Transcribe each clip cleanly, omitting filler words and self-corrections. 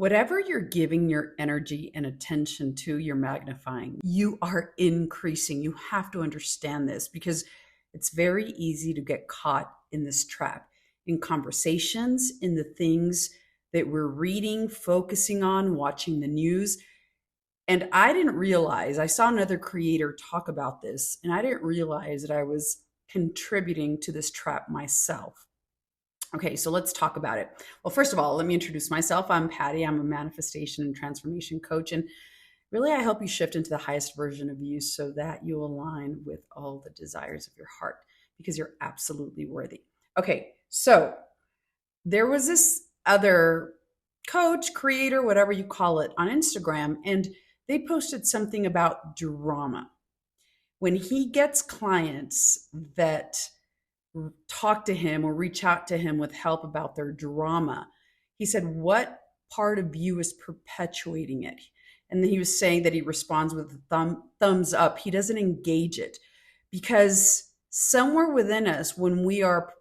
Whatever you're giving your energy and attention to, you're magnifying. You are increasing. You have to understand this because it's very easy to get caught in this trap in conversations, in the things that we're reading, focusing on, watching the news. And I didn't realize, I saw another creator talk about this, and I didn't realize that I was contributing to this trap myself. Okay, so let's talk about it. Well, first of all, let me introduce myself. I'm Patty. I'm a manifestation and transformation coach. And really, I help you shift into the highest version of you so that you align with all the desires of your heart because you're absolutely worthy. Okay, so there was this other coach, creator, whatever you call it, on Instagram, and they posted something about drama. When he gets clients that talk to him or reach out to him with help about their drama, he said, what part of you is perpetuating it? And then he was saying that he responds with a thumbs up. He doesn't engage it because somewhere within us, when we are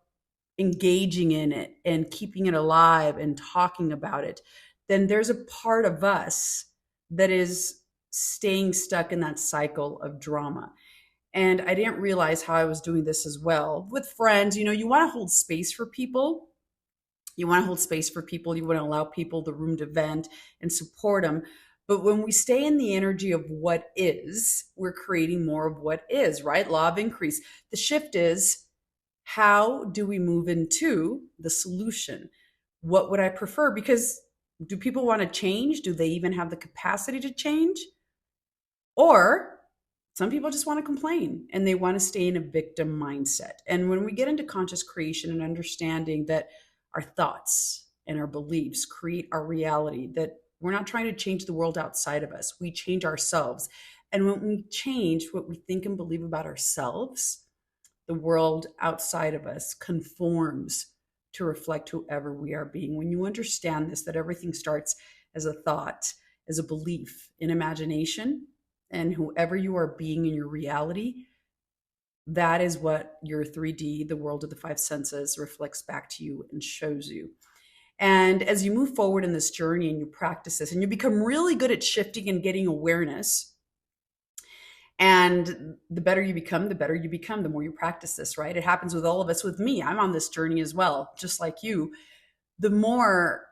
engaging in it and keeping it alive and talking about it, then there's a part of us that is staying stuck in that cycle of drama. And I didn't realize how I was doing this as well with friends. You know, you want to hold space for people. You want to hold space for people. You want to allow people the room to vent and support them. But when we stay in the energy of what is, we're creating more of what is, right? Law of increase. The shift is, how do we move into the solution? What would I prefer? Because do people want to change? Do they even have the capacity to change? Or some people just want to complain and they want to stay in a victim mindset. And when we get into conscious creation and understanding that our thoughts and our beliefs create our reality, that we're not trying to change the world outside of us, we change ourselves. And when we change what we think and believe about ourselves, the world outside of us conforms to reflect whoever we are being. When you understand this, that everything starts as a thought, as a belief, in imagination, and whoever you are being in your reality, that is what your 3D, the world of the five senses, reflects back to you and shows you. And as you move forward in this journey and you practice this and you become really good at shifting and getting awareness, and the better you become, the more you practice this, right? It happens with all of us. With me, I'm on this journey as well, just like you. The more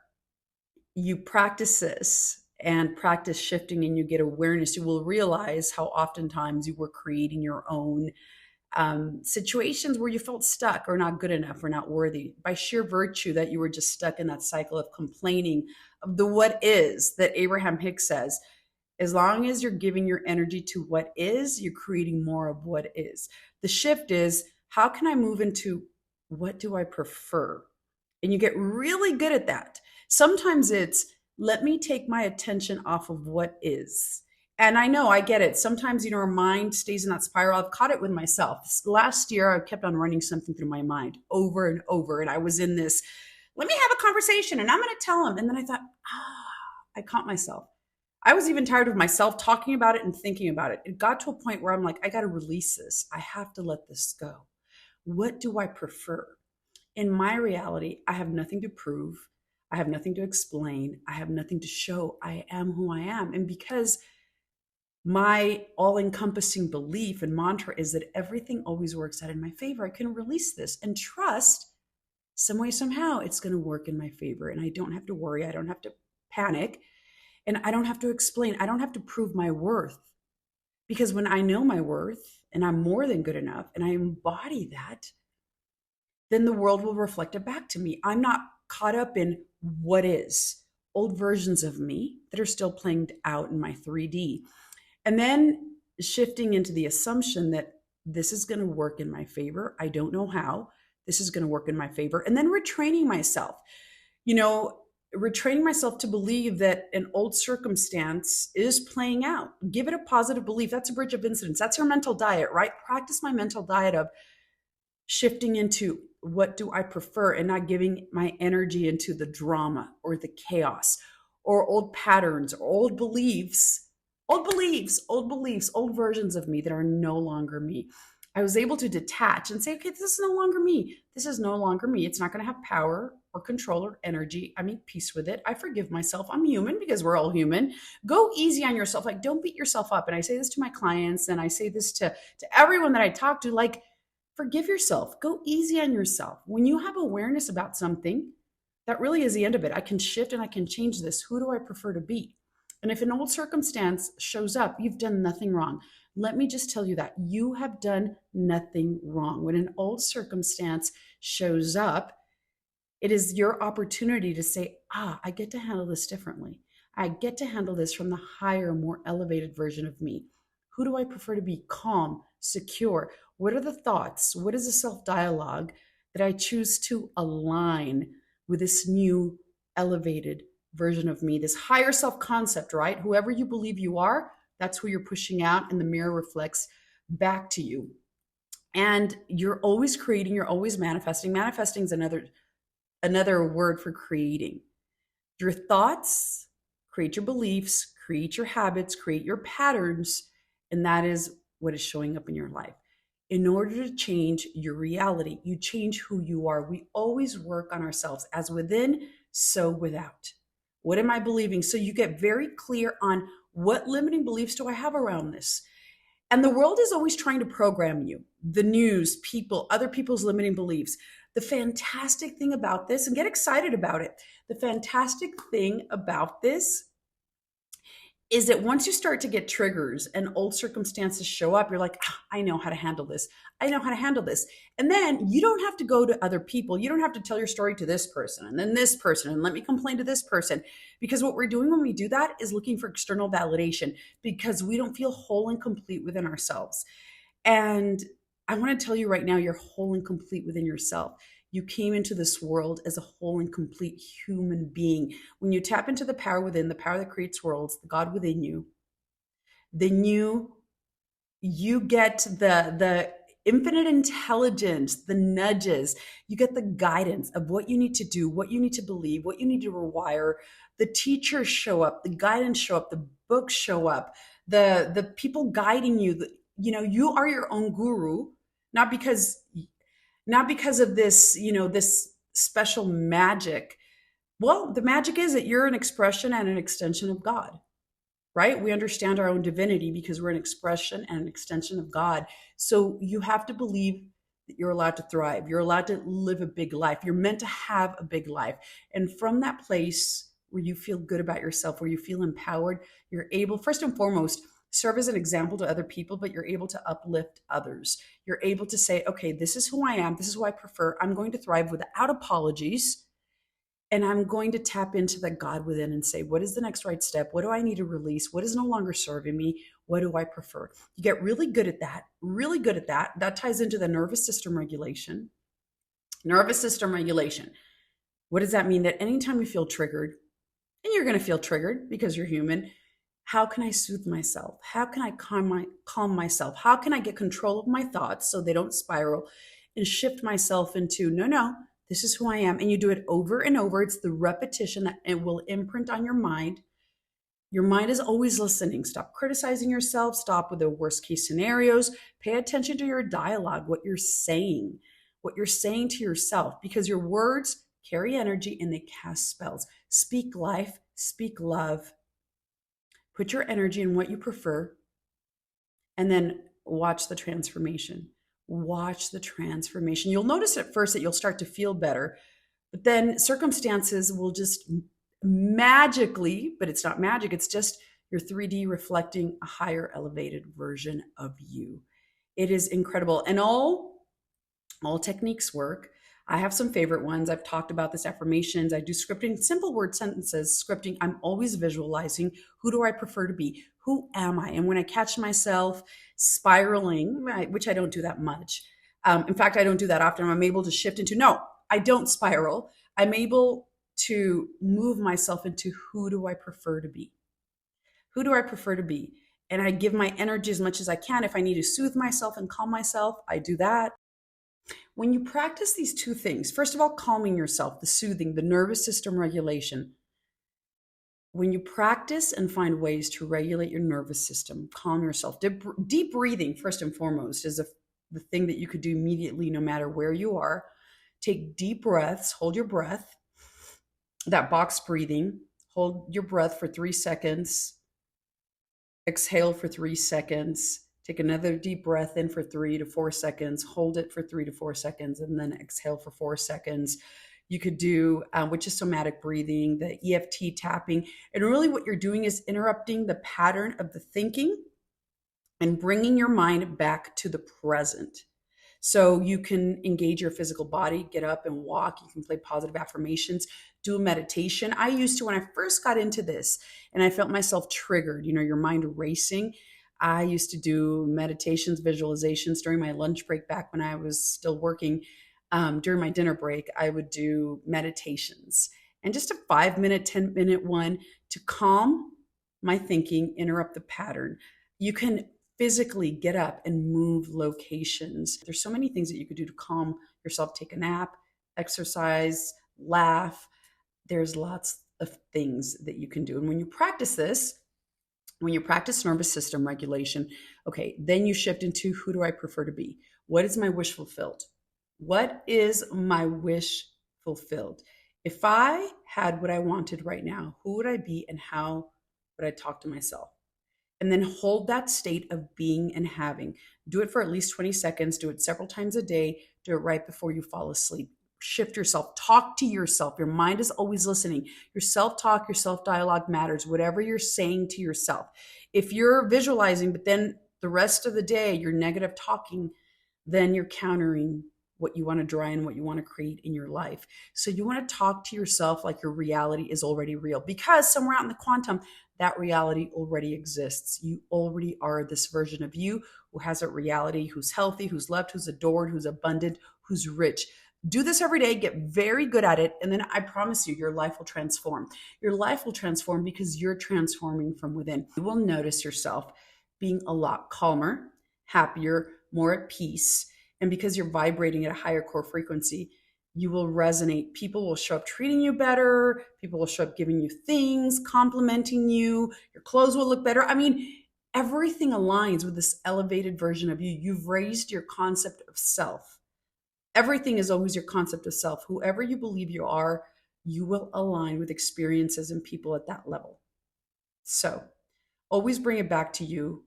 you practice this and practice shifting and you get awareness, you will realize how oftentimes you were creating your own situations where you felt stuck or not good enough or not worthy by sheer virtue that you were just stuck in that cycle of complaining of the what is that Abraham Hicks says. As long as you're giving your energy to what is, you're creating more of what is. The shift is, how can I move into what do I prefer? And you get really good at that. Sometimes it's, let me take my attention off of what is. And I know, I get it. Sometimes, our mind stays in that spiral. I've caught it with myself. Last year, I kept on running something through my mind over and over. And I was in this, let me have a conversation and I'm going to tell him. And then I thought, I caught myself. I was even tired of myself talking about it and thinking about it. It got to a point where I'm like, I got to release this. I have to let this go. What do I prefer? In my reality, I have nothing to prove. I have nothing to explain. I have nothing to show. I am who I am. And because my all-encompassing belief and mantra is that everything always works out in my favor, I can release this and trust some way, somehow it's going to work in my favor. And I don't have to worry. I don't have to panic. And I don't have to explain. I don't have to prove my worth. Because when I know my worth and I'm more than good enough and I embody that, then the world will reflect it back to me. I'm not caught up in what is, old versions of me that are still playing out in my 3D. And then shifting into the assumption that this is going to work in my favor. I don't know how. This is going to work in my favor. And then retraining myself. Retraining myself to believe that an old circumstance is playing out. Give it a positive belief. That's a bridge of incidence. That's your mental diet, right? Practice my mental diet of shifting into what do I prefer and not giving my energy into the drama or the chaos or old patterns or old beliefs, old versions of me that are no longer me. I was able to detach and say, okay, this is no longer me. This is no longer me. It's not going to have power or controller energy. I make peace with it. I forgive myself. I'm human because we're all human. Go easy on yourself. Like, don't beat yourself up. And I say this to my clients and I say this to everyone that I talk to, like, forgive yourself. Go easy on yourself. When you have awareness about something, that really is the end of it. I can shift and I can change this. Who do I prefer to be? And if an old circumstance shows up, you've done nothing wrong. Let me just tell you that you have done nothing wrong. When an old circumstance shows up, it is your opportunity to say, I get to handle this differently. I get to handle this from the higher, more elevated version of me. Who do I prefer to be? Calm, secure. What are the thoughts? What is the self dialogue that I choose to align with this new, elevated version of me, this higher self concept, right? Whoever you believe you are, that's who you're pushing out, and the mirror reflects back to you. And you're always creating, you're always manifesting. Manifesting is another word for creating. Your thoughts create your beliefs, create your habits, create your patterns, and that is what is showing up in your life. In order to change your reality, you change who you are. We always work on ourselves, as within, so without. What am I believing? So you get very clear on what limiting beliefs do I have around this? And the world is always trying to program you, the news, people, other people's limiting beliefs. The fantastic thing about this, and get excited about it, the fantastic thing about this is that once you start to get triggers and old circumstances show up, you're like, I know how to handle this. I know how to handle this. And then you don't have to go to other people. You don't have to tell your story to this person and then this person and let me complain to this person. Because what we're doing when we do that is looking for external validation because we don't feel whole and complete within ourselves. And I want to tell you right now, you're whole and complete within yourself. You came into this world as a whole and complete human being. When you tap into the power within, the power that creates worlds, the God within you, then you get the infinite intelligence, the nudges, you get the guidance of what you need to do, what you need to believe, what you need to rewire. The teachers show up, the guidance show up, the books show up, the people guiding you. You are your own guru, not because of this, this special magic. Well, the magic is that you're an expression and an extension of God, right? We understand our own divinity because we're an expression and an extension of God. So you have to believe that you're allowed to thrive. You're allowed to live a big life. You're meant to have a big life. And from that place where you feel good about yourself, where you feel empowered, you're able, first and foremost, serve as an example to other people, but you're able to uplift others. You're able to say, okay, this is who I am. This is who I prefer. I'm going to thrive without apologies. And I'm going to tap into the God within and say, what is the next right step? What do I need to release? What is no longer serving me? What do I prefer? You get really good at that, really good at that. That ties into the nervous system regulation. Nervous system regulation. What does that mean? That anytime you feel triggered, and you're going to feel triggered because you're human, how can I soothe myself? How can I calm myself? How can I get control of my thoughts so they don't spiral and shift myself into, no, this is who I am. And you do it over and over. It's the repetition that it will imprint on your mind. Your mind is always listening. Stop criticizing yourself. Stop with the worst case scenarios. Pay attention to your dialogue, what you're saying to yourself, because your words carry energy and they cast spells. Speak life, speak love. Put your energy in what you prefer, and then watch the transformation. Watch the transformation. You'll notice at first that you'll start to feel better, but then circumstances will just magically, but it's not magic, it's just your 3D reflecting a higher elevated version of you. It is incredible. And all techniques work. I have some favorite ones. I've talked about this, affirmations. I do scripting, simple word sentences, scripting. I'm always visualizing. Who do I prefer to be? Who am I? And when I catch myself spiraling, which I don't do that much. In fact, I don't do that often. I'm able to shift into, no, I don't spiral. I'm able to move myself into who do I prefer to be? Who do I prefer to be? And I give my energy as much as I can. If I need to soothe myself and calm myself, I do that. When you practice these two things, first of all, calming yourself, the soothing, the nervous system regulation. When you practice and find ways to regulate your nervous system, calm yourself, deep breathing, first and foremost, is the thing that you could do immediately no matter where you are. Take deep breaths, hold your breath, that box breathing. Hold your breath for 3 seconds, exhale for 3 seconds, take another deep breath in for 3 to 4 seconds, hold it for 3 to 4 seconds, and then exhale for 4 seconds. You could do, which is somatic breathing, the EFT tapping. And really, what you're doing is interrupting the pattern of the thinking and bringing your mind back to the present. So you can engage your physical body, get up and walk. You can play positive affirmations, do a meditation. I used to, when I first got into this and I felt myself triggered, your mind racing. I used to do meditations, visualizations during my lunch break back when I was still working. During my dinner break, I would do meditations and just a 5 minute, 10-minute one to calm my thinking, interrupt the pattern. You can physically get up and move locations. There's so many things that you could do to calm yourself, take a nap, exercise, laugh. There's lots of things that you can do. And when you practice this, when you practice nervous system regulation, okay, then you shift into who do I prefer to be? What is my wish fulfilled? What is my wish fulfilled? If I had what I wanted right now, who would I be and how would I talk to myself? And then hold that state of being and having. Do it for at least 20 seconds. Do it several times a day. Do it right before you fall asleep. Shift yourself. Talk to yourself. Your mind is always listening. Your self-talk, your self-dialogue matters. Whatever you're saying to yourself. If you're visualizing, but then the rest of the day you're negative talking, then you're countering what you want to draw and what you want to create in your life. So you want to talk to yourself like your reality is already real, because somewhere out in the quantum, that reality already exists. You already are this version of you who has a reality, who's healthy, who's loved, who's adored, who's abundant, who's rich. Do this every day, get very good at it, and then I promise you, your life will transform. Your life will transform because you're transforming from within. You will notice yourself being a lot calmer, happier, more at peace. And because you're vibrating at a higher core frequency, you will resonate. People will show up treating you better. People will show up giving you things, complimenting you. Your clothes will look better. I mean, everything aligns with this elevated version of you. You've raised your concept of self. Everything is always your concept of self. Whoever you believe you are, you will align with experiences and people at that level. So always bring it back to you.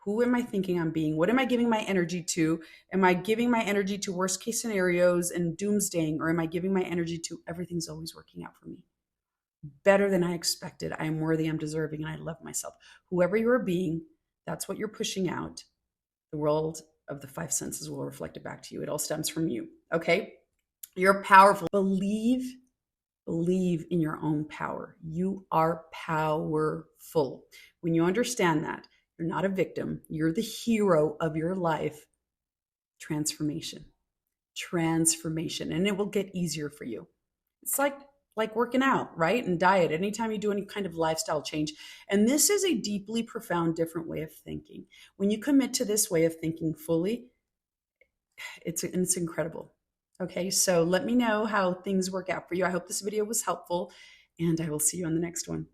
Who am I thinking I'm being? What am I giving my energy to? Am I giving my energy to worst case scenarios and doomsdaying, or am I giving my energy to everything's always working out for me? Better than I expected. I am worthy, I'm deserving, and I love myself. Whoever you are being, that's what you're pushing out. The world of the five senses will reflect it back to you. It all stems from you. Okay? You're powerful. Believe in your own power. You are powerful. When you understand that, you're not a victim, you're the hero of your life. Transformation. And it will get easier for you. It's like working out, right? And diet. Anytime you do any kind of lifestyle change. And this is a deeply profound, different way of thinking. When you commit to this way of thinking fully, it's incredible. Okay, so let me know how things work out for you. I hope this video was helpful, and I will see you on the next one.